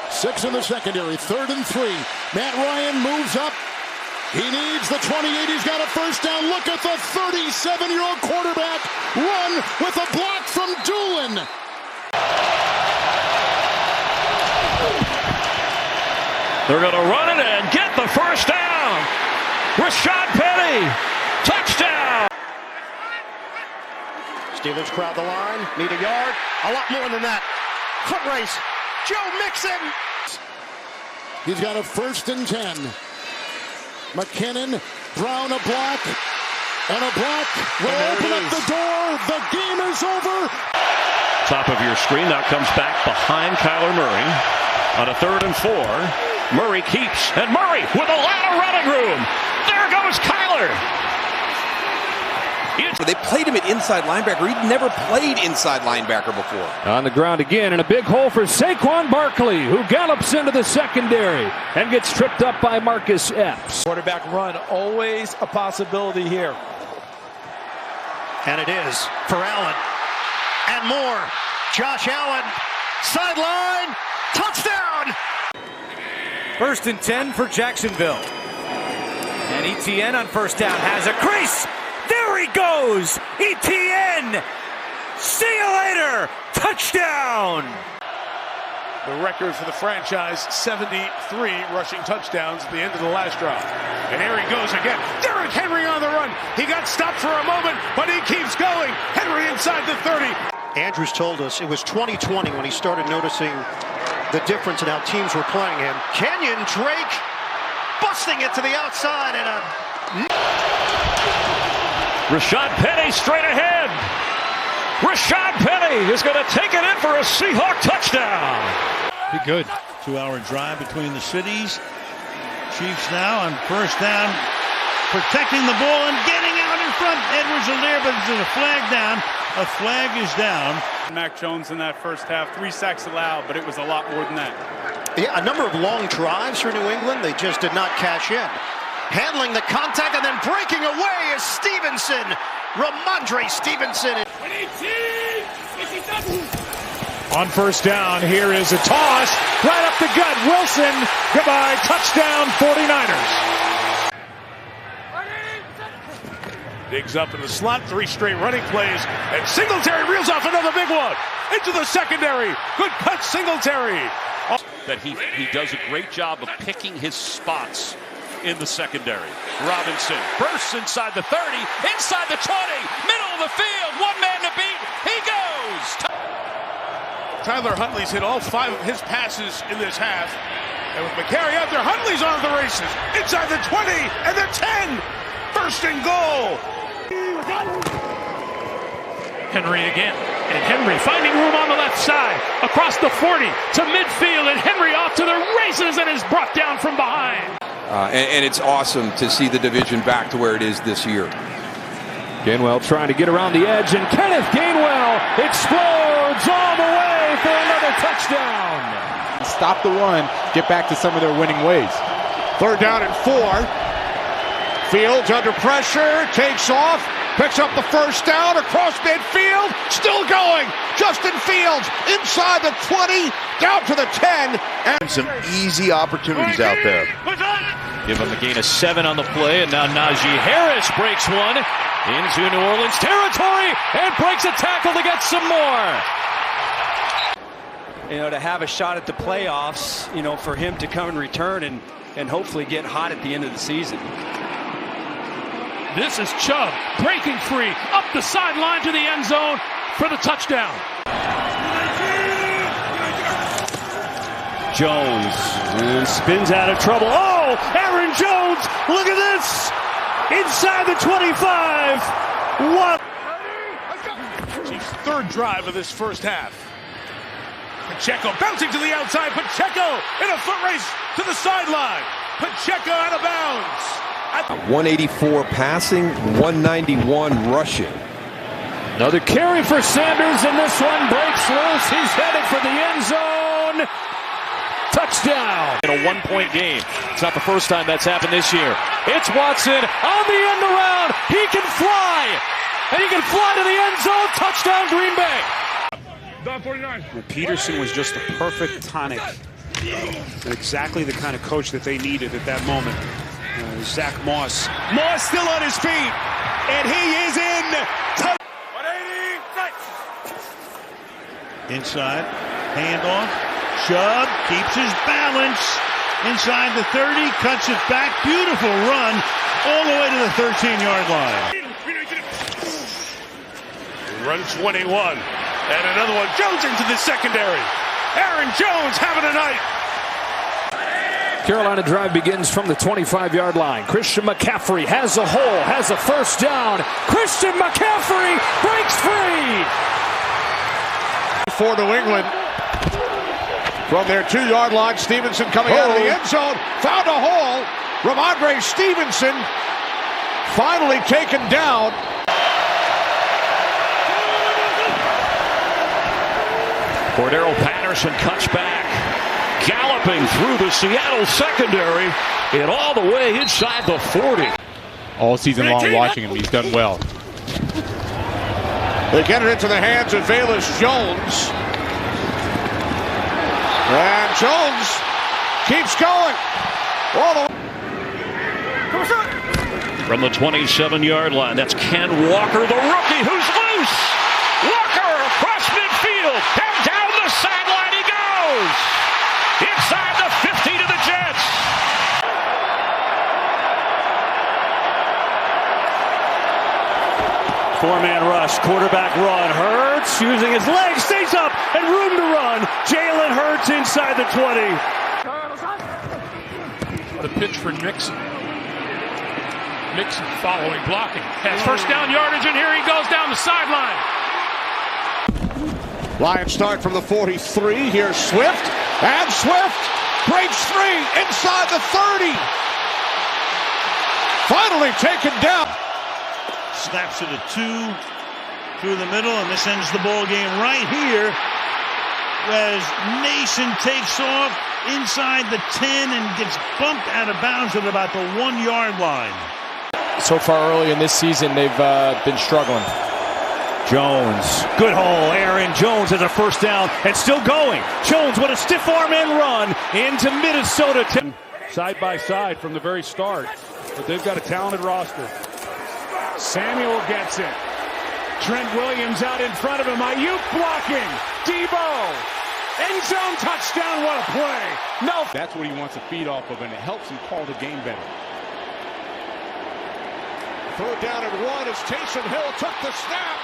6 in the secondary, 3rd and 3. Matt Ryan moves up. He needs the 28. He's got a first down. Look at the 37-year-old quarterback run with a block from Doolin. They're going to run it and get the first down. Rashad Penny, touchdown. Steelers crowd the line, need a yard, a lot more than that. Foot race, Joe Mixon. He's got a 1st and 10. McKinnon, Brown a block, and a block will open up the door. The game is over. Top of your screen, now comes back behind Kyler Murray on a 3rd and 4. Murray keeps, and Murray with a lot of running room. There goes Kyler. They played him at inside linebacker. He'd never played inside linebacker before. On the ground again, and a big hole for Saquon Barkley, who gallops into the secondary and gets tripped up by Marcus Epps. Quarterback run, always a possibility here. And it is for Allen. And more. Josh Allen, sideline, touchdown! 1st and 10 for Jacksonville. And Etienne on first down has a crease. There he goes! Etienne! See you later! Touchdown! The record for the franchise, 73 rushing touchdowns at the end of the last drive. And here he goes again. Derrick Henry on the run. He got stopped for a moment, but he keeps going. Henry inside the 30. Andrews told us it was 2020 when he started noticing the difference in how teams were playing him. Kenyon Drake busting it to the outside and a... Rashad Penny straight ahead. Rashad Penny is going to take it in for a Seahawk touchdown. Be good. 2-hour drive between the cities. Chiefs now on first down, protecting the ball and getting out in front. Edwards are there, but there's a flag down. A flag is down. Mac Jones in that first half, 3 sacks allowed, but it was a lot more than that. Yeah, a number of long drives for New England. They just did not cash in. Handling the contact and then breaking away is Stevenson. Ramondre Stevenson. On first down, here is a toss. Right up the gut. Wilson. Goodbye. Touchdown 49ers. Digs up in the slot, 3 straight running plays, and Singletary reels off another big one. Into the secondary. Good cut, Singletary. That he does a great job of picking his spots in the secondary. Robinson bursts inside the 30, inside the 20, middle of the field, 1 man to beat. He goes. Tyler Huntley's hit all 5 of his passes in this half. And with McCary out there, Huntley's on the races. Inside the 20 and the 10. 1st and goal. Henry again. And Henry finding room on the left side. Across the 40 to midfield. And Henry off to the races and is brought down from behind. And it's awesome to see the division back to where it is this year. Gainwell trying to get around the edge, and Kenneth Gainwell explodes all the way for another touchdown. Stop the run, get back to some of their winning ways. 3rd down and 4. Fields under pressure, takes off, picks up the first down across midfield, still going. Justin Fields inside the 20, down to the 10. And some easy opportunities out there. Give him a gain of 7 on the play, and now Najee Harris breaks one into New Orleans territory and breaks a tackle to get some more. You know, to have a shot at the playoffs, you know, for him to come and return and hopefully get hot at the end of the season. This is Chubb breaking free up the sideline to the end zone for the touchdown. Jones spins out of trouble. Oh, Aaron Jones, look at this. Inside the 25. What? Chiefs' 3rd drive of this first half. Pacheco bouncing to the outside. Pacheco in a foot race to the sideline. Pacheco out of bounds. 184 passing, 191 rushing. Another carry for Sanders, and this one breaks loose. He's headed for the end zone. Touchdown. In a 1-point game. It's not the first time that's happened this year. It's Watson on the end around. He can fly. And he can fly to the end zone. Touchdown, Green Bay. Don 49. Well, Peterson was just the perfect tonic Exactly the kind of coach that they needed at that moment. Zach Moss. Moss still on his feet, and he is in. Inside, handoff. Chubb keeps his balance. Inside the 30, cuts it back. Beautiful run all the way to the 13-yard line. Run 21. And another one. Jones into the secondary. Aaron Jones having a night. Carolina drive begins from the 25-yard line. Christian McCaffrey has a hole, has a first down. Christian McCaffrey breaks free. For New England. From their 2-yard line, Stevenson coming out of the end zone. Found a hole. Ramondre Stevenson finally taken down. Cordero Patterson cuts back, galloping through the Seattle secondary and all the way inside the 40. All season long watching him, he's done well. They get it into the hands of Velus Jones. And Jones keeps going. From the 27-yard line, that's Ken Walker, the rookie, who's loose. Walker across midfield, down the sideline he goes. Inside the 50 to the Jets. Four-man rush, quarterback run. Hurts using his legs, stays up, and room to run. Jalen Hurts inside the 20. The pitch for Mixon. Mixon following, blocking. Has first down yardage, and here he goes down the sideline. Lions start from the 43. Here's Swift. And Swift breaks free inside the 30. Finally taken down. Snaps it at 2 through the middle, and this ends the ball game right here as Mason takes off inside the 10 and gets bumped out of bounds at about the 1-yard line. So far early in this season, they've been struggling. Jones, good hole. Aaron Jones has a first down and still going. Jones with a stiff arm and run into Minnesota. Side by side from the very start, but they've got a talented roster. Samuel gets it. Trent Williams out in front of him. Ayuk blocking. Debo. End zone touchdown. What a play. No. That's what he wants to feed off of, and it helps him call the game better. Third down and 1 as Taysom Hill took the snap.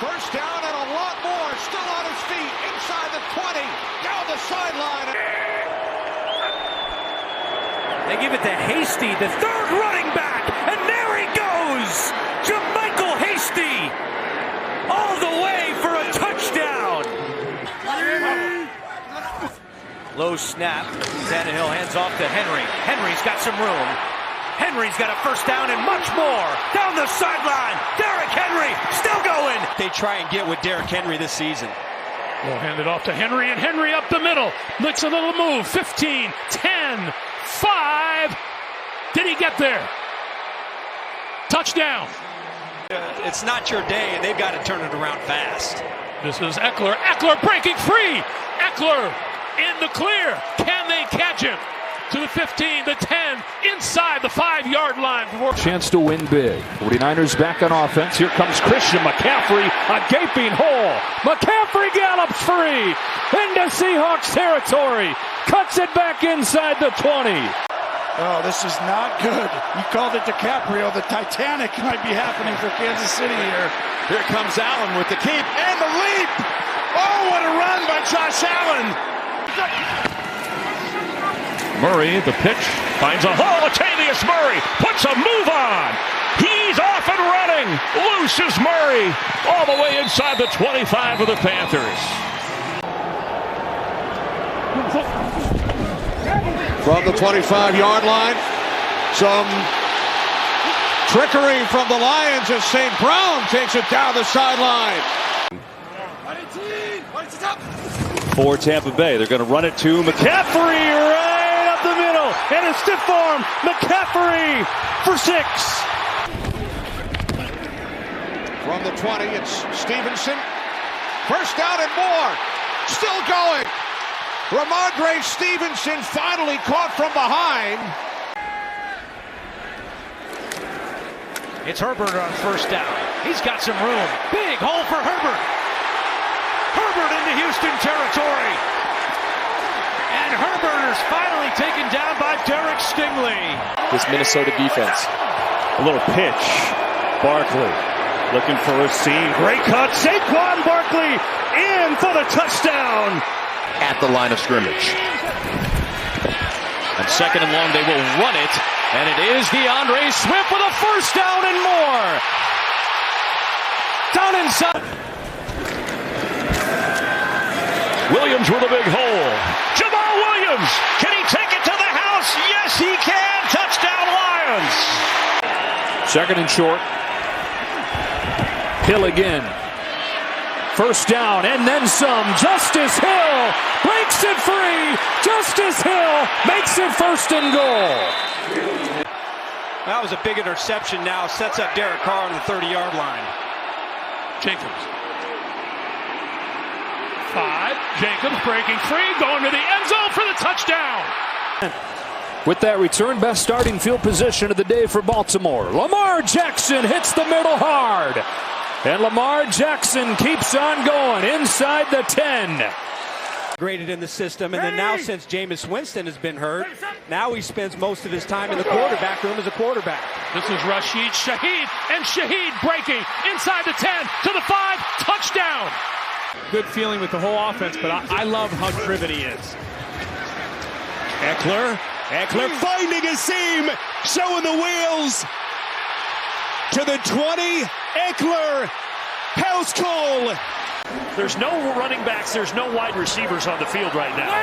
First down and a lot more. Still on his feet. Inside the 20. Down the sideline. They give it to Hasty, the third running back, and there he goes! JaMycal Hasty, all the way for a touchdown! Low snap, Tannehill hands off to Henry. Henry's got some room. Henry's got a first down and much more. Down the sideline, Derrick Henry still going. They try and get with Derrick Henry this season. We'll hand it off to Henry, and Henry up the middle. Makes a little move. 15, 10, 5. Did he get there? Touchdown. It's not your day, and they've got to turn it around fast. This is Eckler. Eckler breaking free. Eckler in the clear. Can they catch him? To the 15, the 10, inside the 5-yard line. Chance to win big. 49ers back on offense. Here comes Christian McCaffrey, a gaping hole. McCaffrey gallops free into Seahawks territory. Cuts it back inside the 20. Oh, this is not good. You called it DiCaprio. The Titanic might be happening for Kansas City here. Here comes Allen with the keep and the leap. Oh, what a run by Josh Allen. Murray, the pitch, finds a hole. Latavius Murray puts a move on. He's off and running. Loose is Murray, all the way inside the 25 of the Panthers. From the 25-yard line, some trickery from the Lions as St. Brown takes it down the sideline. For Tampa Bay, they're going to run it to McCaffrey right up the middle, and a stiff arm. McCaffrey for 6. From the 20, it's Stevenson. First down and more. Still going. Ramondre Stevenson finally caught from behind. It's Herbert on first down. He's got some room. Big hole for Herbert. Herbert into Houston territory. And Herbert is finally taken down by Derek Stingley. This Minnesota defense. A little pitch. Barkley looking for a seam. Great cut. Saquon Barkley in for the touchdown. At the line of scrimmage. And second and long, they will run it. And it is DeAndre Swift with a first down and more. Down inside. Williams with a big hole. Jamal Williams. Can he take it to the house? Yes, he can. Touchdown Lions. Second and short. Hill again. First down and then some. Justice Hill breaks it free. Justice Hill makes it first and goal. That was a big interception now. Sets up Derek Carr on the 30-yard line. Jenkins. 5. Jenkins breaking free, going to the end zone for the touchdown. With that return, best starting field position of the day for Baltimore. Lamar Jackson hits the middle hard. And Lamar Jackson keeps on going inside the 10. Graded in the system, and then now since Jameis Winston has been hurt, now he spends most of his time in the quarterback room as a quarterback. This is Rashid Shaheed, and Shaheed breaking inside the 10 to the 5, touchdown. Good feeling with the whole offense, but I love how driven he is. Eckler finding a seam, showing the wheels to the 20. Eckler, house call. There's no running backs, there's no wide receivers on the field right now.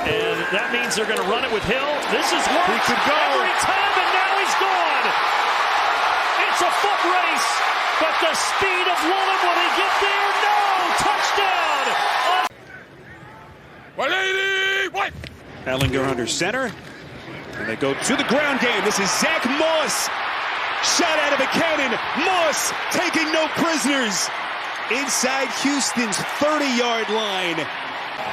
And that means they're going to run it with Hill. This is worked He could go every time, and now he's gone. It's a foot race, but the speed of Woolen, will he get there? No! Touchdown! Ellinger under center, and they go to the ground game. This is Zach Moss. Shot out of a cannon. Moss taking no prisoners. Inside Houston's 30-yard line.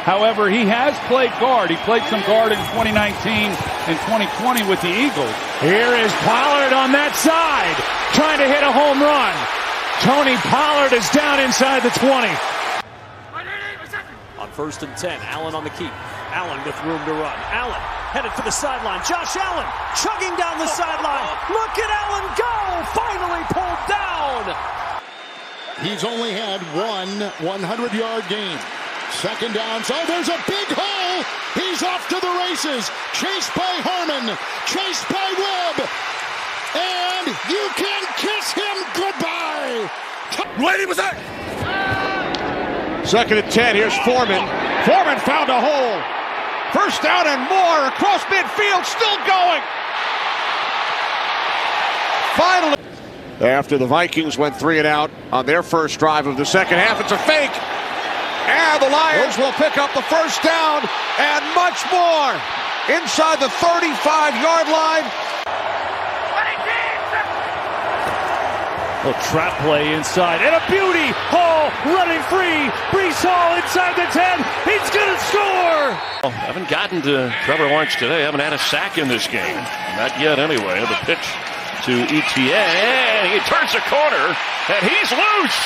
However, he has played guard. He played some guard in 2019 and 2020 with the Eagles. Here is Pollard on that side, trying to hit a home run. Tony Pollard is down inside the 20. On first and 10, Allen on the keep. Allen with room to run. Allen headed for the sideline. Josh Allen chugging down the sideline. Look at Allen go! Finally pulled down! He's only had one 100-yard game. Second down. So there's a big hole. He's off to the races. Chased by Harmon. Chased by Webb. And you can kiss him goodbye. Lady was that. Second and 10. Here's Foreman. Foreman found a hole. First down and more across midfield. Still going. Finally. After the Vikings went 3 and out on their first drive of the second half, it's a fake. And the Lions will pick up the first down and much more inside the 35-yard line. A trap play inside, and a beauty. Hall running free. Brees Hall inside the 10. He's going to score. Haven't gotten to Trevor Lawrence today. Haven't had a sack in this game. Not yet anyway. The pitch to Etienne. He turns the corner, and he's loose.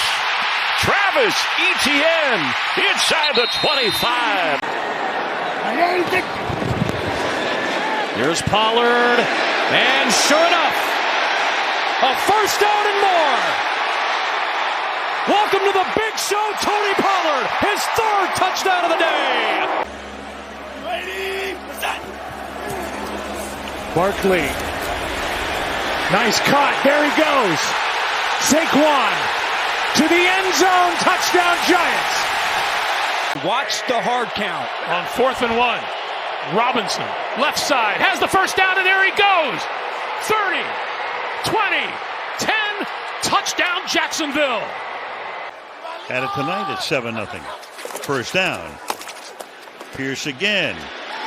Travis Etienne inside the 25. Here's Pollard, and sure enough, a first down and more. Welcome to the big show, Tony Pollard, his 3rd touchdown of the day. Barkley. Nice cut. There he goes. Saquon to the end zone. Touchdown Giants. Watch the hard count. On 4th and 1, Robinson, left side, has the first down, and there he goes. 30, 20, 10, touchdown Jacksonville. Had it tonight at 7-0. First down. Pierce again.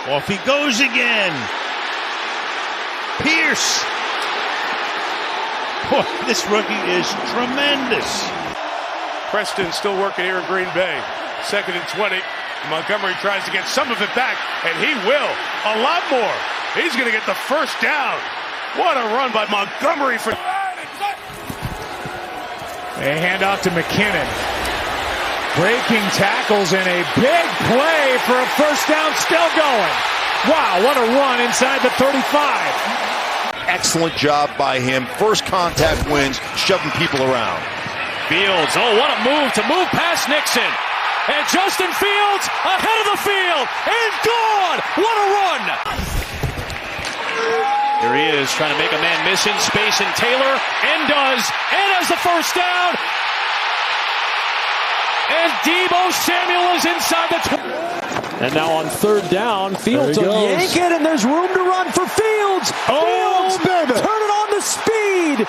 Off he goes again. Pierce. Boy, this rookie is tremendous. Preston still working here in Green Bay. 2nd and 20. Montgomery tries to get some of it back, and he will. A lot more. He's going to get the first down. What a run by Montgomery for... A handoff to McKinnon. Breaking tackles and a big play for a first down, still going. Wow, what a run inside the 35. Excellent job by him. First contact wins, shoving people around. Fields, oh, what a move past Nixon. And Justin Fields ahead of the field and gone. What a run. There he is, trying to make a man miss in space, and Taylor, and does, and has the first down. And Deebo Samuel is inside the... And now on third down, Fields will yank it, and there's room to run for Fields. Fields, baby. Turn it on the speed.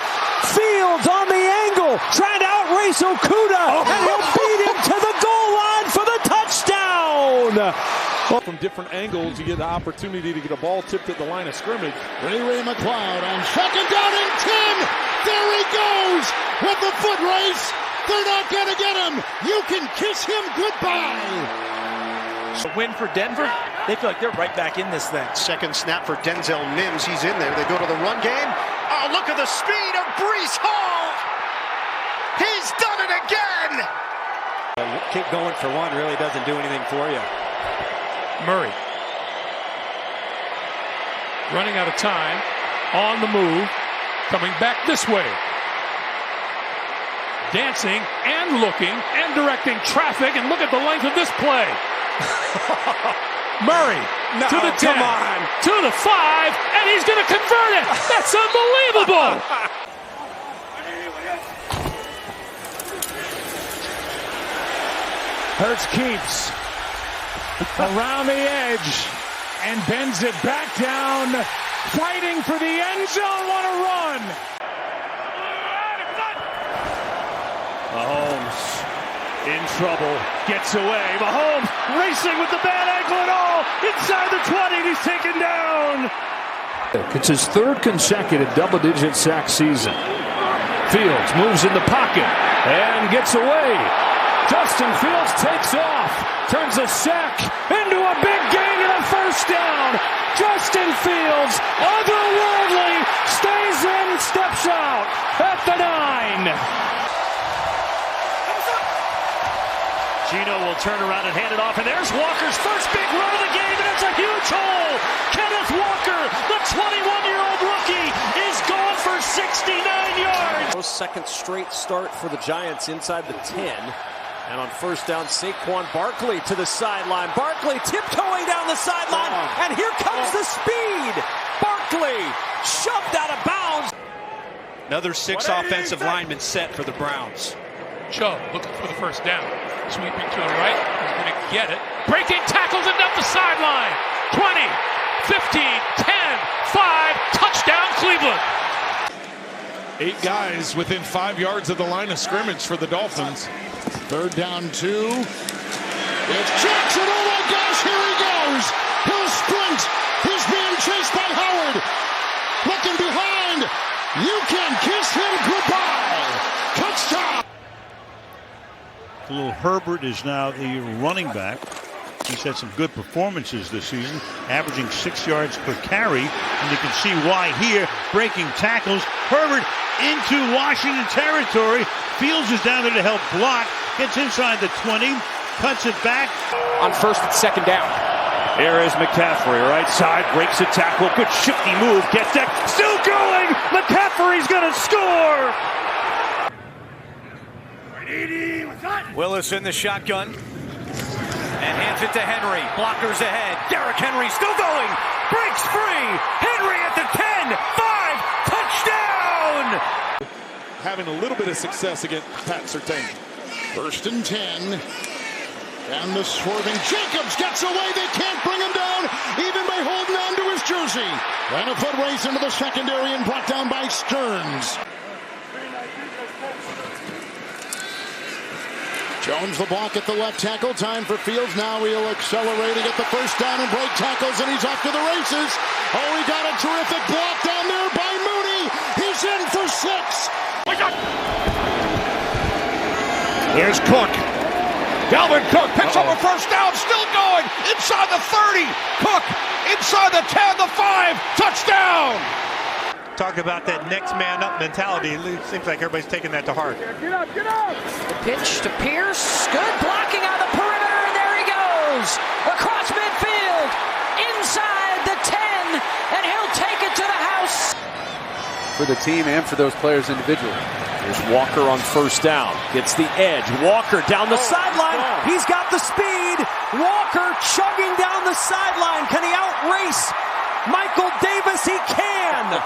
Fields on the angle, trying to outrace Okuda, and he'll beat him to the goal line for the touchdown. From different angles, you get the opportunity to get a ball tipped at the line of scrimmage. Ray McLeod on second down and 10. There he goes with the foot race. They're not going to get him. You can kiss him goodbye. A win for Denver. They feel like they're right back in this thing. Second snap for Denzel Mims. He's in there. They go to the run game. Oh, look at the speed of Breece Hall. He's done it again. Kick going for one really doesn't do anything for you. Murray. Running out of time. On the move. Coming back this way. Dancing and looking and directing traffic, and look at the length of this play. Murray to the 10, to the 5, and he's going to convert it. That's unbelievable. Hurts keeps around the edge and bends it back down, fighting for the end zone. What a run. Mahomes in trouble, gets away. Mahomes racing with the bad ankle and all. Inside the 20, he's taken down. It's his third consecutive double-digit sack season. Fields moves in the pocket and gets away. Justin Fields takes off, turns a sack into a big gain and a first down. Justin Fields, otherworldly, stays in, steps out at the 9. Gino will turn around and hand it off, and there's Walker's first big run of the game, and it's a huge hole. Kenneth Walker, the 21-year-old rookie, is gone for 69 yards. Second straight start for the Giants inside the 10. And on first down, Saquon Barkley to the sideline. Barkley tiptoeing down the sideline, and here comes the speed. Barkley shoved out of bounds. Another 6 offensive linemen set for the Browns. Chubb looking for the first down. Sweeping to the right. He's going to get it. Breaking tackles and up the sideline. 20, 15, 10, 5. Touchdown, Cleveland. 8 guys within 5 yards of the line of scrimmage for the Dolphins. Third down 2. It's Jackson. Oh my gosh, here he goes. He'll sprint. He's being chased by Howard. Looking behind. You can kiss him goodbye. Touchdown. Little Herbert is now the running back. He's had some good performances this season, averaging 6 yards per carry. And you can see why here, breaking tackles. Herbert into Washington territory. Fields is down there to help block. Gets inside the 20, cuts it back. On first and second down. Here is McCaffrey, right side, breaks a tackle. Good shifty move, gets that. Still going. McCaffrey's going to score. Willis in the shotgun and hands it to Henry. Blockers ahead. Derrick Henry still going. Breaks free. Henry at the 10. 5. Touchdown. Having a little bit of success against Pat Surtain. First and 10. And the swerving Jacobs gets away. They can't bring him down even by holding on to his jersey. And a foot race into the secondary and brought down by Stearns. Jones the block at the left tackle. Time for Fields. Now he'll accelerate and get the first down and break tackles, and he's off to the races. Oh, he got a terrific block down there by Mooney. He's in for 6. Here's Cook. Dalvin Cook picks up a first down, still going inside the 30. Cook inside the 10, the 5, touchdown. Talk about that next man up mentality. It seems like everybody's taking that to heart. Get up, get up. The pitch to Pierce. Good blocking on the perimeter, and there he goes. Across midfield, inside the 10, and he'll take it to the house. For the team and for those players individually. Here's Walker on first down. Gets the edge. Walker down the sideline. He's got the speed. Walker chugging down the sideline. Can he outrace Michael Davis? He can.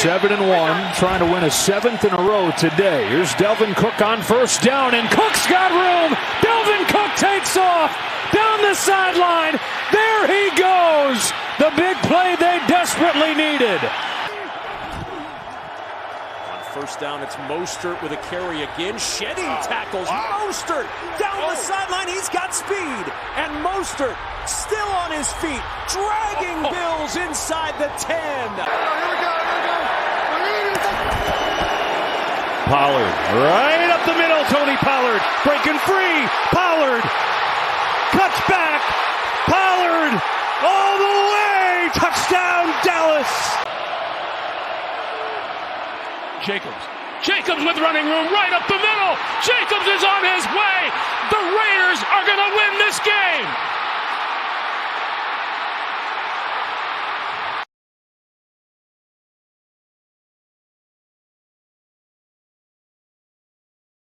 7-1, trying to win a 7th in a row today. Here's Dalvin Cook on first down, and Cook's got room. Dalvin Cook takes off down the sideline. There he goes. The big play they desperately needed. First down, it's Mostert with a carry again. Shedding tackles. Mostert down the sideline. He's got speed. And Mostert still on his feet, dragging Bills inside the 10. Here we go. Pollard right up the middle. Tony Pollard breaking free. Pollard cuts back. Pollard all the way. Touchdown, Dallas. Jacobs with running room right up the middle. Jacobs is on his way. The Raiders are going to win this game.